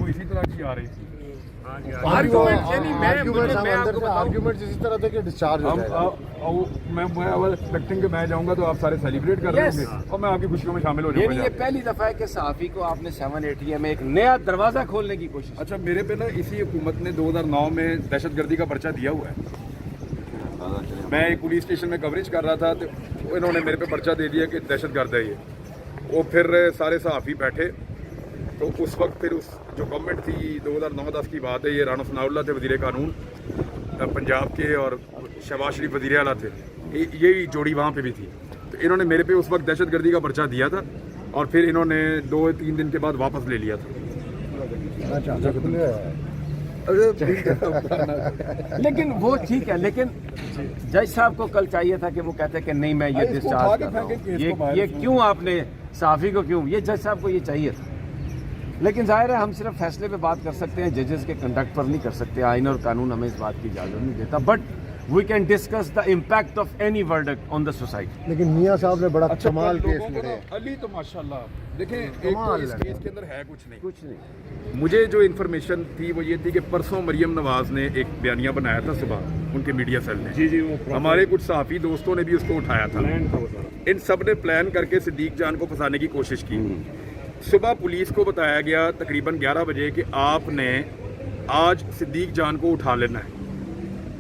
گفتگو اسی طرح کی آ رہی تھی. آرگومنٹ اسی طرح تھے کہ ڈسچارج ہو جائے گا. میں ایکسپیکٹنگ کہ میں جاؤں گا تو آپ سارے سیلیبریٹ کر رہے ہوں گے اور میں آپ کی خوشیوں میں شامل ہو جاؤں گا. یہ پہلی دفعہ ہے کہ صحافی کو آپ نے 780 میں ایک نیا دروازہ کھولنے کی کوشش. اچھا میرے پہ نا اسی حکومت نے 2009 میں دہشت گردی کا پرچہ دیا ہوا ہے. میں ایک پولیس اسٹیشن میں کوریج کر رہا تھا تو انہوں نے میرے پہ پرچہ دے دیا کہ دہشت گرد ہے یہ. وہ پھر سارے صحافی بیٹھے تو اس وقت پھر اس جو گورنمنٹ تھی 2009-10 کی بات ہے, یہ رانا ثناء اللہ تھے وزیر قانون پنجاب کے اور شہباز شریف وزیر اعلیٰ تھے, یہی جوڑی وہاں پہ بھی تھی. تو انہوں نے میرے پہ اس وقت دہشت گردی کا پرچہ دیا تھا اور پھر انہوں نے 2-3 دن کے بعد واپس لے لیا تھا. لیکن وہ ٹھیک ہے, لیکن جج صاحب کو کل چاہیے تھا کہ وہ کہتے کہ نہیں میں یہ ڈسچارج کر رہا ہوں. یہ کیوں آپ نے صحافی کو کیوں, یہ جج صاحب کو یہ چاہیے تھا. لیکن ظاہر ہے ہم صرف فیصلے پہ بات کر سکتے ہیں, ججز کے کنڈکٹ پر نہیں کر سکتے. آئین اور قانون ہمیں اس بات کی اجازت نہیں دیتا, but we can discuss the impact of any verdict on the society. لیکن میاں صاحب نے بڑا کمال کیس لڑے. علی تو ماشاءاللہ دیکھیں ایک تو اس کیس کے اندر ہے کچھ نہیں. مجھے جو انفارمیشن تھی وہ یہ تھی کہ پرسوں مریم نواز نے ایک بیانیہ بنایا تھا صبح ان کے میڈیا سیل نے. جی ہمارے کچھ صحافی دوستوں نے بھی اس کو اٹھایا تھا. ان سب نے پلان کر کے صدیق جان کو پھنسانے کی کوشش کی. صبح پولیس کو بتایا گیا تقریباً 11 بجے کہ آپ نے آج صدیق جان کو اٹھا لینا ہے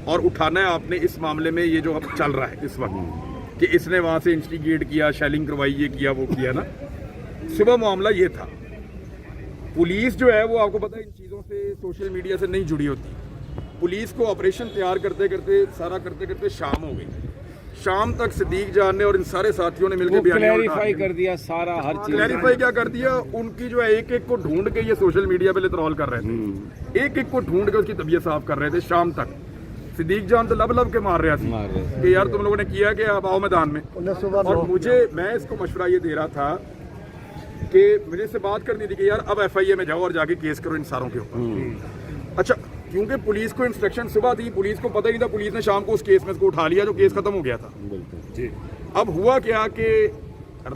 اور اٹھانا ہے آپ نے اس معاملے میں یہ جو اب چل رہا ہے اس وقت کہ اس نے وہاں سے انسٹیگیٹ کیا, شیلنگ کروائی, یہ کیا وہ کیا نا. صبح معاملہ یہ تھا. پولیس جو ہے وہ آپ کو پتہ ہے ان چیزوں سے سوشل میڈیا سے نہیں جڑی ہوتی. پولیس کو آپریشن تیار کرتے کرتے شام ہو گئی. شام تک صدیق جان نے اور ان سارے ساتھیوں نے مل کے کلیریفائی کر دیا سارا ہر چیز. کلیریفائی کیا کر دیا, ان کی جو ہے ایک ایک کو ڈھونڈ کے یہ سوشل میڈیا پہ لترول کر رہے تھے, ایک ایک کو ڈھونڈ کے اس کی طبیعت صاف کر رہے تھے شام تک. صدیق جان تو لب کے مار رہا تھا کہ یار تم لوگوں نے کیا کہ اب آؤ میدان میں. اور میں اس کو مشورہ یہ دے رہا تھا کہ مجھے سے بات کرنی تھی کہ یار اب ایف آئی اے میں جاؤ اور جا کے کیس کرو ان ساروں کے اوپر. اچھا کیونکہ پولیس کو انسٹرکشن صبح تھی, پولیس کو پتہ ہی نہیں تھا, پولیس نے شام کو اس کیس میں اس کو اٹھا لیا جو کیس ختم ہو گیا تھا. اب ہوا کیا کہ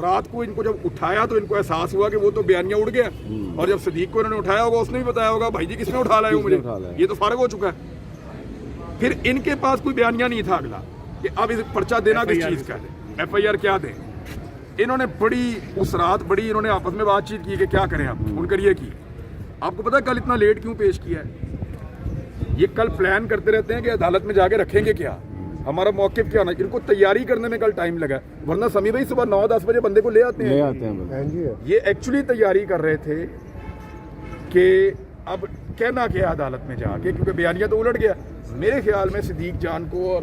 رات کو ان کو جب اٹھایا تو ان کو احساس ہوا کہ وہ تو بیانیہ اڑ گیا, اور جب صدیق کو انہوں نے اٹھایا ہوگا اس نے بھی بتایا ہوگا بھائی جی کس نے اٹھا لایا ہوں مجھے, یہ تو فارغ ہو چکا ہے. پھر ان کے پاس کوئی بیانیہ نہیں تھا اگلا کہ اب اس پرچہ دینا کس چیز کا ہے, ایف آئی آر کیا دیں. انہوں نے اس رات انہوں نے آپس میں بات چیت کی کہ کیا کریں. اب ان کر یہ کی, آپ کو پتا کل اتنا لیٹ کیوں پیش کیا ہے. یہ کل پلان کرتے رہتے ہیں کہ عدالت میں جا کے رکھیں گے کیا, ہمارا موقف کیا ہونا. ان کو تیاری کرنے میں کل ٹائم لگا, ورنہ سمی بھائی صبح 9-10 بجے بندے کو لے آتے ہیں. یہ ایکچولی تیاری کر رہے تھے کہ اب کہنا کیا عدالت میں جا کے, کیونکہ بیانیہ تو الٹ گیا. میرے خیال میں صدیق جان کو اور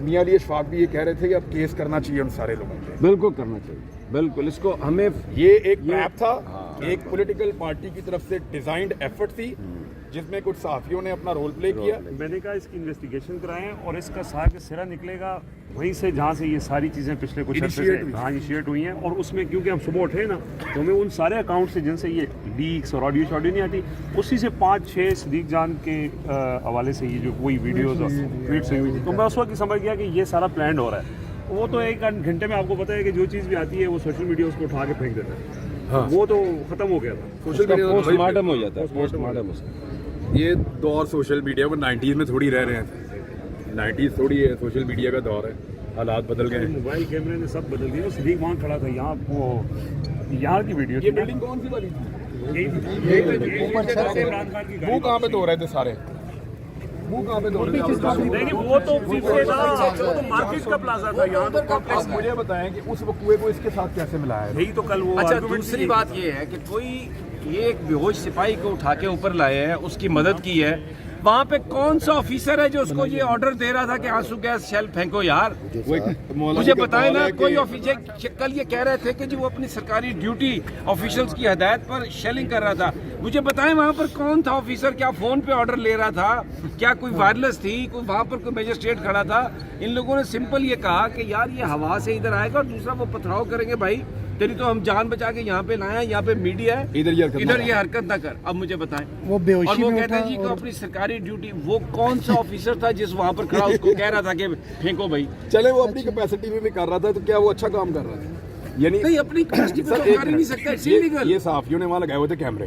میاں علی اشفاق بھی یہ کہہ رہے تھے کہ اب کیس کرنا چاہیے ان سارے لوگوں پہ. بالکل کرنا چاہیے, بالکل. اس کو ہمیں یہ ایک ٹریپ تھا, ایک پولیٹیکل پارٹی کی طرف سے ڈیزائنڈ ایفرٹ تھی جس میں کچھ صحافیوں نے اپنا رول پلے کیا. میں نے کہا اس کی انویسٹیگیشن کرائیں اور اس کا سارا سرا نکلے گا وہیں سے جہاں سے یہ ساری چیزیں پچھلے کچھ عرصے سے انیشیٹ ہوئی ہیں. اور اس میں کیونکہ ہم صبح اٹھے نا تو ہمیں ان سارے اکاؤنٹ سے جن سے یہ لیکس اور آڈیو شاڈیو نہیں آتی, اسی سے 5-6 صدیق جان کے حوالے سے یہ جو کوئی ویڈیوز اور ٹویٹس ہوئی ہوئی تھی, تو میں اس وقت ہی سمجھ گیا کہ یہ سارا پلانڈ ہو رہا ہے. وہ تو ایک گھنٹے میں آپ کو پتہ ہے کہ جو چیز بھی آتی ہے وہ سوشل میڈیا اس کو اٹھا کے پھینک دیتا ہے. وہ تو ختم ہو گیا تھا, سوشل میڈیا پوسٹ مارٹم ہو جاتا ہے. پوسٹ مارٹم یہ دور سوشل میڈیا کو 90s میں تھوڑی رہ رہے ہیں. 90s تھوڑی ہے, سوشل میڈیا کا دور ہے, حالات بدل گئے. موبائل کیمرے نے سب بدل دیا. صدیق وہاں کھڑا تھا, یہاں وہ یہاں کی ویڈیو. یہ بلڈنگ کون سی والی تھی, وہ کہاں پہ دو رہے تھے سارے, وہ کہاں پہ دو رہے تھے. نہیں وہ تو مارکیٹ کا پلازا تھا یہاں. تو کمپلیکس مجھے بتائیں کہ اس وقوع کو اس کے ساتھ کیسے ملایا ہے. یہی تو کل وہ. اچھا دوسری بات یہ ہے کہ کوئی یہ ایک بے ہوش سپاہی کو اٹھا کے اوپر لائے ہیں, اس کی مدد کی ہے. وہاں پہ کون سا آفیسر ہے جو اس کو یہ آرڈر دے رہا تھا کہ آنسو گیس شیل پھینکو یار, مجھے بتائیں نا. کوئی آفیسر کل یہ کہہ رہے تھے کہ جی وہ اپنی سرکاری ڈیوٹی آفیشلز کی ہدایت پر شیلنگ کر رہا تھا. مجھے بتائیں وہاں پر کون تھا آفیسر, کیا فون پہ آرڈر لے رہا تھا, کیا کوئی وائرلیس تھی, کوئی وہاں پر کوئی میجسٹریٹ کھڑا تھا. ان لوگوں نے سمپل یہ کہا کہ یار یہ ہوا سے ادھر آئے گا, اور دوسرا وہ پتھراؤ کریں گے بھائی تیری تو ہم جان بچا کے یہاں پہ لائے ہیں, یہاں پہ میڈیا ہے, ادھر یہ حرکت نہ کر. اب مجھے بتائیں, اور وہ کہتے ہیں جی کہ اپنی سرکاری ڈیوٹی, وہ کون سا آفیسر تھا جس وہاں پر کھڑا اس کو کہہ رہا تھا کہ پھینکو بھائی. چلے وہ اپنی کیپیسٹی میں بھی کر رہا تھا, تو کیا وہ اچھا کام کر رہا تھا؟ یعنی نہیں اپنی کیپیسٹی پہ تو کر ہی نہیں سکتا. یہ صحافیوں نے وہاں لگائے ہوئے تھے کیمرے,